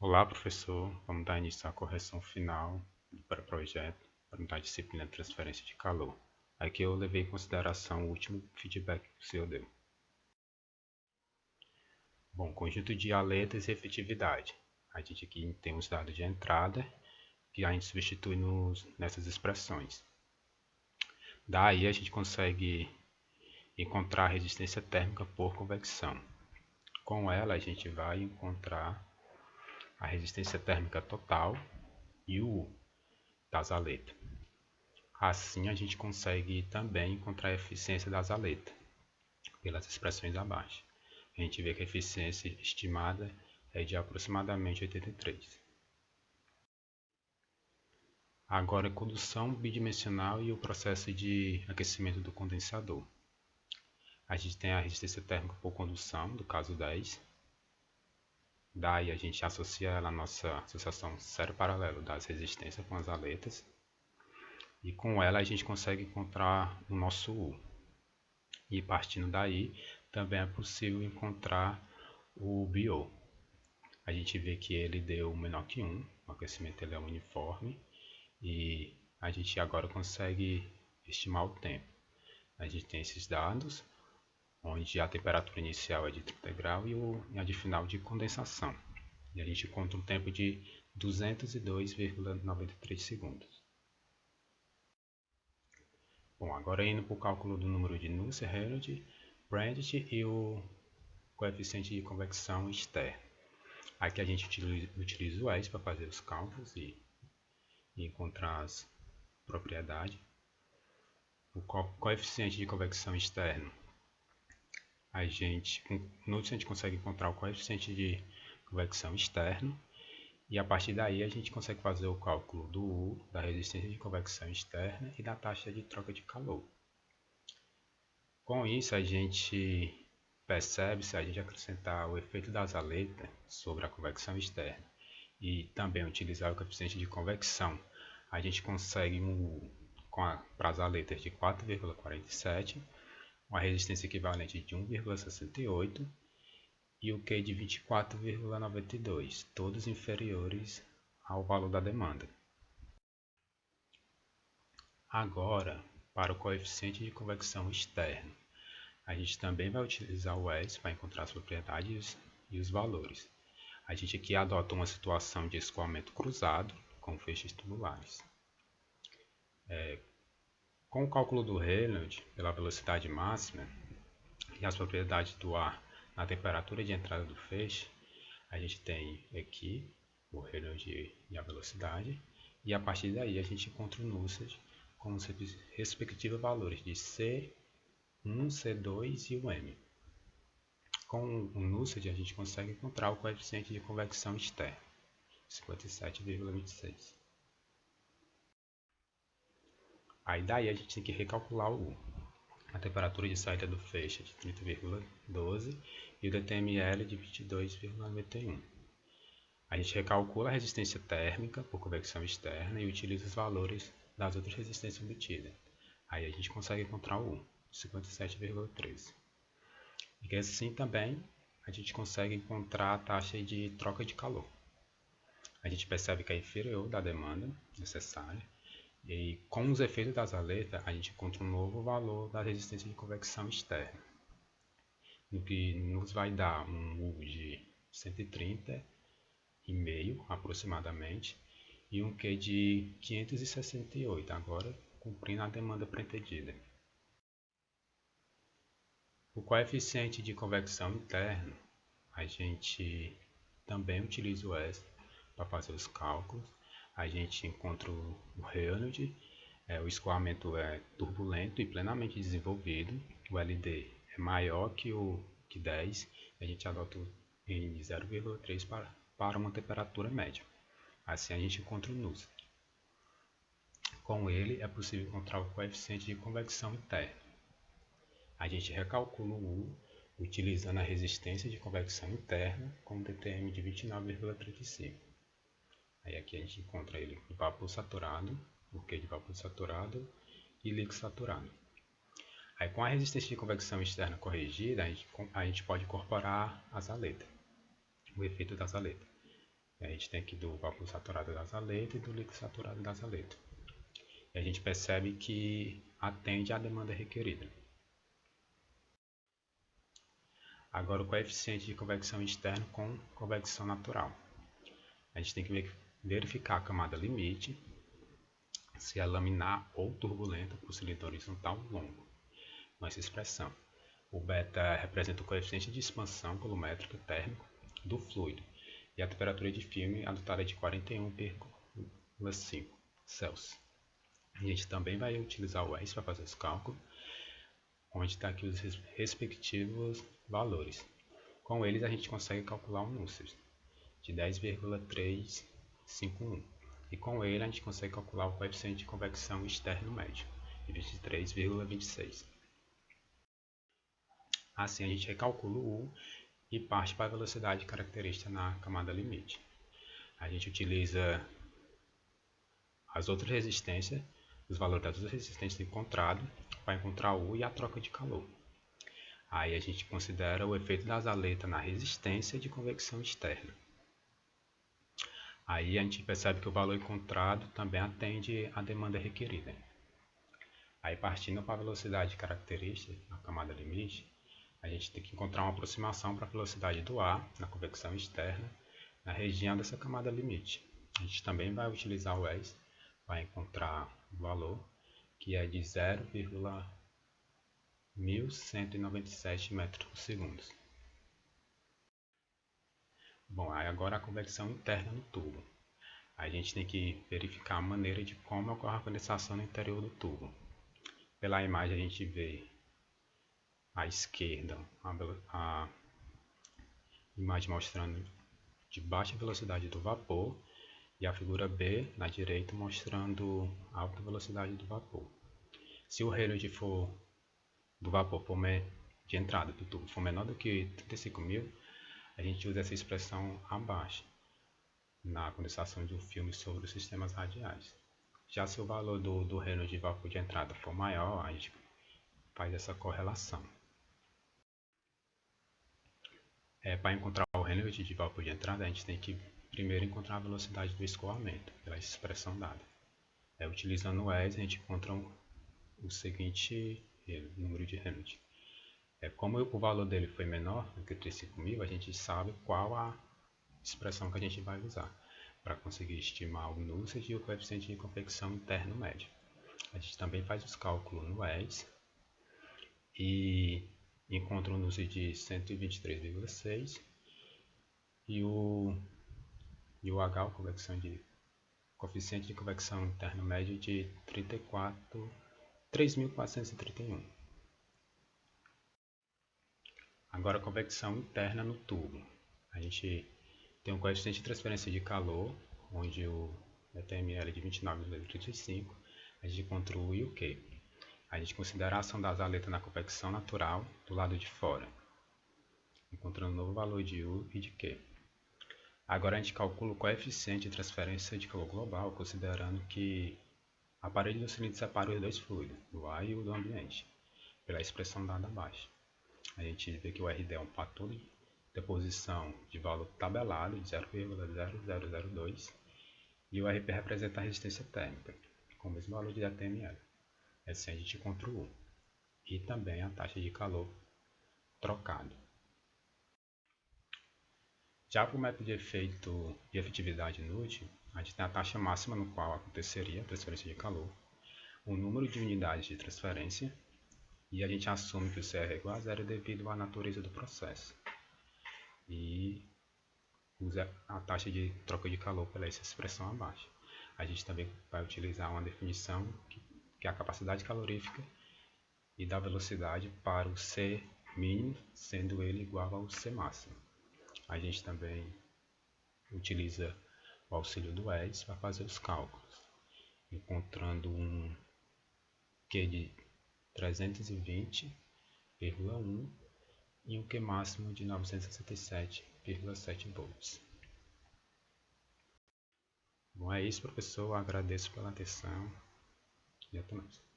Olá, professor. Vamos dar início à correção final do pré-projeto para a disciplina de transferência de calor. Aqui eu levei em consideração o último feedback que o senhor deu. Bom, conjunto de aletas e efetividade. A gente aqui tem os dados de entrada que a gente substitui nessas expressões. Daí a gente consegue encontrar a resistência térmica por convecção. Com ela a gente vai encontrar a resistência térmica total e o U das aletas. Assim, a gente consegue também encontrar a eficiência das aletas, pelas expressões abaixo. A gente vê que a eficiência estimada é de aproximadamente 83. Agora, a condução bidimensional e o processo de aquecimento do condensador. A gente tem a resistência térmica por condução, do caso 10. Daí a gente associa ela à nossa associação sério-paralelo das resistências com as aletas. E com ela a gente consegue encontrar o nosso U. E partindo daí, também é possível encontrar o BO. A gente vê que ele deu menor que 1, o aquecimento ele é uniforme, e a gente agora consegue estimar o tempo. A gente tem esses dados, onde a temperatura inicial é de 30 graus e a de final de condensação. E a gente encontra um tempo de 202,93 segundos. Bom, agora indo para o cálculo do número de Nusselt, Reynolds, Brandt e o coeficiente de convecção externo. Aqui a gente utiliza o ES para fazer os cálculos e encontrar as propriedades. O coeficiente de convecção externo, no a gente consegue encontrar o coeficiente de convecção externo e a partir daí a gente consegue fazer o cálculo do U, da resistência de convecção externa e da taxa de troca de calor. Com isso a gente percebe, se a gente acrescentar o efeito das aletas sobre a convecção externa e também utilizar o coeficiente de convecção, a gente consegue para as aletas de 4,47, uma resistência equivalente de 1,68 e o Q de 24,92, todos inferiores ao valor da demanda. Agora, para o coeficiente de convecção externo, a gente também vai utilizar o ES para encontrar as propriedades e os valores. A gente aqui adota uma situação de escoamento cruzado com feixes tubulares. Com o cálculo do Reynolds pela velocidade máxima e as propriedades do ar na temperatura de entrada do feixe, a gente tem aqui o Reynolds e a velocidade, e a partir daí a gente encontra o Nusselt com os respectivos valores de C1, C2 e o M. Com o Nusselt a gente consegue encontrar o coeficiente de convecção externa, 57,26. Aí daí a gente tem que recalcular o U. A temperatura de saída do feixe é de 30,12 e o DTML de 22,91. A gente recalcula a resistência térmica por convecção externa e utiliza os valores das outras resistências obtidas. Aí a gente consegue encontrar o U, 57,13. E assim também a gente consegue encontrar a taxa de troca de calor. A gente percebe que é inferior da demanda necessária. E com os efeitos das aletas, a gente encontra um novo valor da resistência de convecção externa, no que nos vai dar um U de 130,5 aproximadamente e um Q de 568, agora cumprindo a demanda pretendida. O coeficiente de convecção interno, a gente também utiliza o ES para fazer os cálculos. A gente encontra o Reynolds, o escoamento é turbulento e plenamente desenvolvido, o LD é maior que 10, a gente adota o N de 0,3 para uma temperatura média. Assim a gente encontra o Nusselt. Com ele é possível encontrar o coeficiente de convecção interna. A gente recalcula o U utilizando a resistência de convecção interna com DTM de 29,35. Aí aqui a gente encontra ele em vapor saturado, o Q de vapor saturado e líquido saturado. Aí com a resistência de convecção externa corrigida, a gente pode incorporar as aletas, o efeito das aletas. A gente tem aqui do vapor saturado das aletas e do líquido saturado das aletas. E a gente percebe que atende à demanda requerida. Agora o coeficiente de convecção externo com convecção natural. A gente tem que verificar a camada limite, se é laminar ou turbulenta por cilindro horizontal longo. Com essa expressão, o beta representa o coeficiente de expansão volumétrica térmico do fluido e a temperatura de filme adotada é de 41,5 Celsius. A gente também vai utilizar o S para fazer os cálculos, onde está aqui os respectivos valores. Com eles a gente consegue calcular um Nusselt de 10,351 e com ele a gente consegue calcular o coeficiente de convecção externo médio de 23,26. Assim a gente recalcula o U e parte para a velocidade característica na camada limite. A gente utiliza as outras resistências, os valores das outras resistências encontradas para encontrar o U e a troca de calor. Aí a gente considera o efeito das aletas na resistência de convecção externa. Aí a gente percebe que o valor encontrado também atende à demanda requerida. Aí partindo para a velocidade característica, na camada limite, a gente tem que encontrar uma aproximação para a velocidade do ar na convecção externa na região dessa camada limite. A gente também vai utilizar o ES para encontrar o valor, que é de 0,1197 metros por segundo. Bom, aí agora a convecção interna no tubo. A gente tem que verificar a maneira de como ocorre a condensação no interior do tubo. Pela imagem a gente vê à esquerda a imagem mostrando de baixa velocidade do vapor e a figura B na direita mostrando alta velocidade do vapor. Se o Rayleigh do vapor de entrada do tubo for menor do que 35.000, a gente usa essa expressão abaixo na condensação de um filme sobre os sistemas radiais. Já se o valor do Rayleigh de vapor de entrada for maior, a gente faz essa correlação. Para encontrar o Rayleigh de vapor de entrada, a gente tem que primeiro encontrar a velocidade do escoamento, pela expressão dada. Utilizando o ES, a gente encontra o seguinte número de Rayleigh. Como o valor dele foi menor do que 35.000, a gente sabe qual a expressão que a gente vai usar para conseguir estimar o Nusselt e o coeficiente de convecção interno médio. A gente também faz os cálculos no ES e encontra um Nusselt de 123,6 e o H, o coeficiente de convecção interno médio de 3.431. Agora a convecção interna no tubo. A gente tem um coeficiente de transferência de calor, onde o ETML é de 29,35. A gente encontra o U e o Q. A gente considera a ação das aletas na convecção natural do lado de fora, encontrando um novo valor de U e de Q. Agora a gente calcula o coeficiente de transferência de calor global, considerando que a parede do cilindro separa os dois fluidos, o ar e o do ambiente, pela expressão dada abaixo. A gente vê que o RD é um fator de deposição de valor tabelado de 0,0002 e o RP representa a resistência térmica, com o mesmo valor de ATML. Assim a gente encontra o U e também a taxa de calor trocado. Já para o método de efeito de efetividade inútil, a gente tem a taxa máxima no qual aconteceria a transferência de calor, o número de unidades de transferência, e a gente assume que o CR é igual a zero devido à natureza do processo. E usa a taxa de troca de calor pela essa expressão abaixo. A gente também vai utilizar uma definição que é a capacidade calorífica e da velocidade para o C mínimo, sendo ele igual ao C máximo. A gente também utiliza o auxílio do ES para fazer os cálculos, encontrando um Q de 320,1 e um Q máximo de 967,7 volts. Bom, é isso, professor. Eu agradeço pela atenção e até mais.